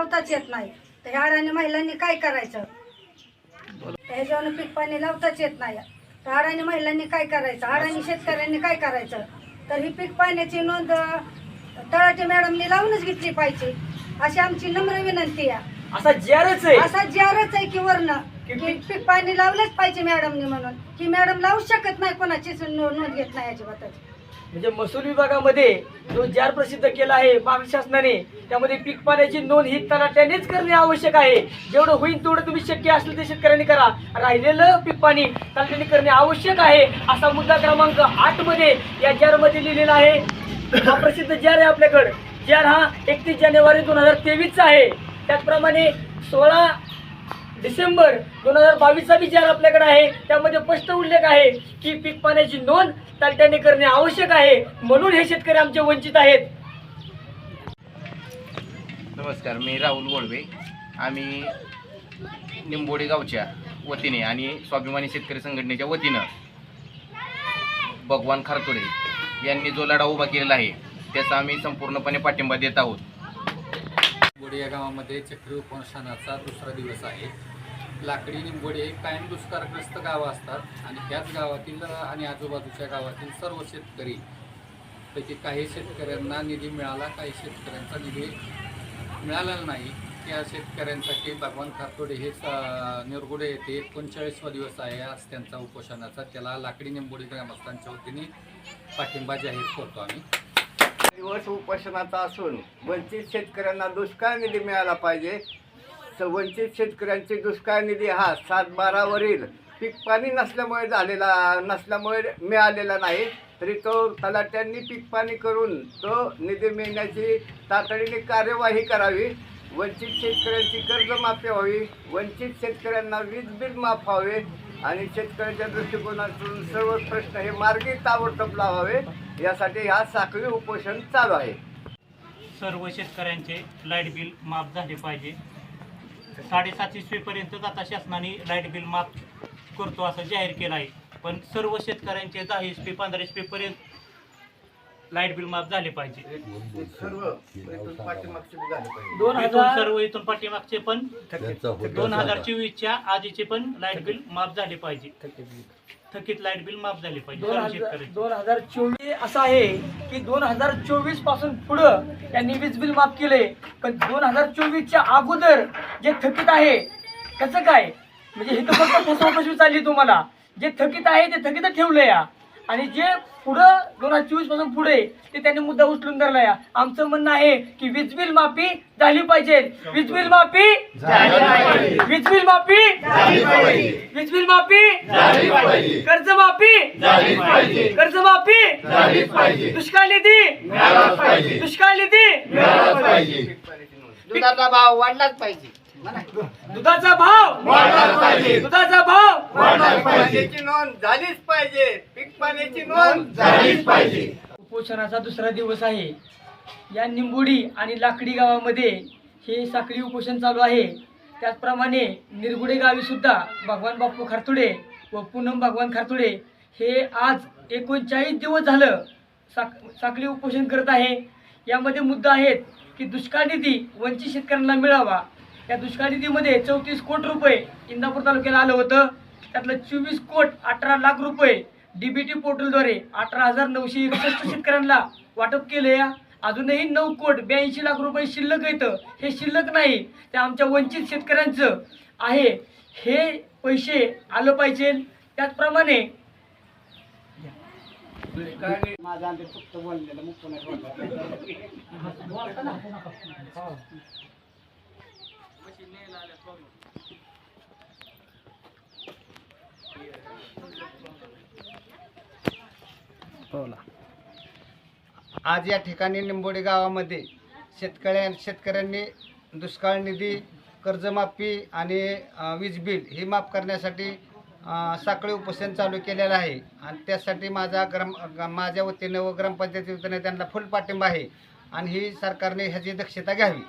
लावताच येत नाही, तर ह्या अडाणी महिलांनी काय करायचं? ह्याच्यावर पीक पाणी लावताच येत नाही, तर अडाणी महिलांनी काय करायचं? अडाणी शेतकऱ्यांनी काय करायचं? तर ही पीक पाण्याची नोंद तळाटे मॅडमनी लावूनच घेतली पाहिजे, अशी आमची नम्र विनंती आहे. असा जारच आहे, असा जारच आहे की वरनं की पीक पाणी लावलंच पाहिजे मॅडमनी, म्हणून की मॅडम लावू शकत नाही, कोणाचीच नोंद घेत नाही अजिबातच. म्हणजे महसूल विभागामध्ये जो जार प्रसिद्ध केला आहे महाराष्ट्र शासनाने, त्यामध्ये पीक पाण्याची नोंद ही तलाट्यानेच करणे आवश्यक आहे. जेवढं होईल तेवढं तुम्ही शक्य असेल ते शेतकऱ्यांनी करा, राहिलेलं पीक पाणी तलाट्याने करणे आवश्यक आहे, असा मुद्दा क्रमांक 8 मध्ये या जार मध्ये लिहिलेला आहे. हा प्रसिद्ध जार आहे आपल्याकडे. जार हा 31 जानेवारी 2023 आहे. त्याचप्रमाणे 16 डिसेंबर 2022 चा जार आपल्याकडे आहे. त्यामध्ये स्पष्ट उल्लेख आहे की पीक पाण्याची नोंद तलाट्याने करणे आवश्यक आहे, म्हणून हे शेतकरी आमचे वंचित आहेत. नमस्कार, मी राहुल गोडवे. आम्ही निंबोडे गावच्या वतीने आणि स्वाभिमानी शेतकरी संघटनेच्या वतीनं भगवान खारतोडे यांनी जो लढा उभा केलेला आहे त्याचा आम्ही संपूर्णपणे पाठिंबा देत आहोत. निंबोडे या गावामध्ये चक्री उपोषणाचा दुसरा दिवस आहे. लाकडी निंबोडे हे कायम दुष्काळग्रस्त गावं असतात आणि त्याच गावातील आणि आजूबाजूच्या गावातील सर्व शेतकरी पैकी काही शेतकऱ्यांना निधी मिळाला, काही शेतकऱ्यांचा निधी मिळालेला नाही. त्या शेतकऱ्यांसाठी भगवान खारतोडे हे निरगुडे येथे 39वा दिवस आहे आज त्यांचा उपोषणाचा. त्याला लाकडी निंबोडी ग्रामस्थांच्या वतीने पाठिंबा जाहीर करतो आम्ही. दिवस उपोषणाचा असून वंचित शेतकऱ्यांना दुष्काळ निधी मिळाला पाहिजे. वंचित शेतकऱ्यांचे दुष्काळ निधी हा 7/12 पीक पाणी नसल्यामुळे मिळालेला नाही, तरी तो तलाट्यांनी पीक पाणी करून तो निधी मिळण्याची तातडीने कार्यवाही करावी. वंचित शेतकऱ्यांची कर्जमाफी व्हावी, वंचित शेतकऱ्यांना वीज बिल माफ व्हावे आणि शेतकऱ्यांच्या दृष्टिकोनातून सर्व प्रश्न हे मार्गी ताबडतोब लावावे, यासाठी हा साखळी उपोषण चालू आहे. सर्व शेतकऱ्यांचे लाईट बिल माफ झाले पाहिजे. 750 पर्यंत आता शासनाने लाईट बिल माफ करतो असं जाहीर केलं आहे, पण सर्व शेतकऱ्यांचे 10 15 पर्यंत लाईट बिल माफ झाले पाहिजे. सर्व इथून पाठीमागचे पण 2024च्या आधीचे पण लाईट बिल माफ झाले पाहिजे. थकीत लाईट बिल माफ झाले पाहिजे. 2024 असं आहे की 2024 पासून पुढं त्यांनी वीज बिल माफ केले, पण 2024च्या अगोदर जे थकीत आहे कसं काय? म्हणजे हे तर फक्त फसवणूक चालली. तुम्हाला जे थकीत आहे ते थकीत ठेवलं या, आणि जे पुढं 2024 पासून पुढे ते त्यांनी मुद्दा उचलून धरला या. आमचं म्हणणं आहे की वीज बिल माफी झाली पाहिजे. वीज बिल माफी झाली पाहिजे. वीज बिल माफी झाली पाहिजे. वीज बिल माफी झाली पाहिजे. कर्जमाफी झाली पाहिजे. कर्जमाफी झाली पाहिजे. दुष्काळ निधी मिळाला पाहिजे. दुष्काळ निधी मिळाला पाहिजे. दुधाचा भाव वाढलाच पाहिजे. दुधाचा भाव वाढला पाहिजे. दुधाचा भाव वाढला पाण्याची नोंद झालीच पाहिजे. पीक पाण्याची नोंद झालीच पाहिजे. उपोषणाचा दुसरा दिवस आहे. या निंबोडी आणि लाकडी गावामध्ये हे साखळी उपोषण चालू आहे. त्याचप्रमाणे निरगुडे गावी सुद्धा भगवान बापू खारतोडे व पूनम भगवान खारतोडे हे आज 39 दिवस झालं साखळी उपोषण करत आहे. यामध्ये मुद्दा आहेत की दुष्काळ निधी वंचित शेतकऱ्यांना मिळावा. या दुष्काळ निधीमध्ये 34 कोटी रुपये इंदापूर तालुक्याला आलं होतं. त्यातलं 24 कोटी 18 लाख रुपये DBT पोर्टलद्वारे 18,961 शेतकऱ्यांना वाटप केले. अजूनही 9 कोटी 82 लाख रुपये शिल्लक येतं. हे शिल्लक नाही, ते आमच्या वंचित शेतकऱ्यांचं आहे. हे पैसे आलं पाहिजे. त्याचप्रमाणे आज या ठिकाणी निंबोडी गावामध्ये शेतकऱ्यांनी दुष्काळ निधी, कर्जमाफी आणि वीज बिल ही माफ करण्यासाठी साखळी उपोषण चालू केलेलं आहे. आणि त्यासाठी माझ्या वतीनं व ग्रामपंचायती वतीनं त्यांना फुल पाठिंबा आहे आणि ही सरकारने ह्याची दक्षता घ्यावी.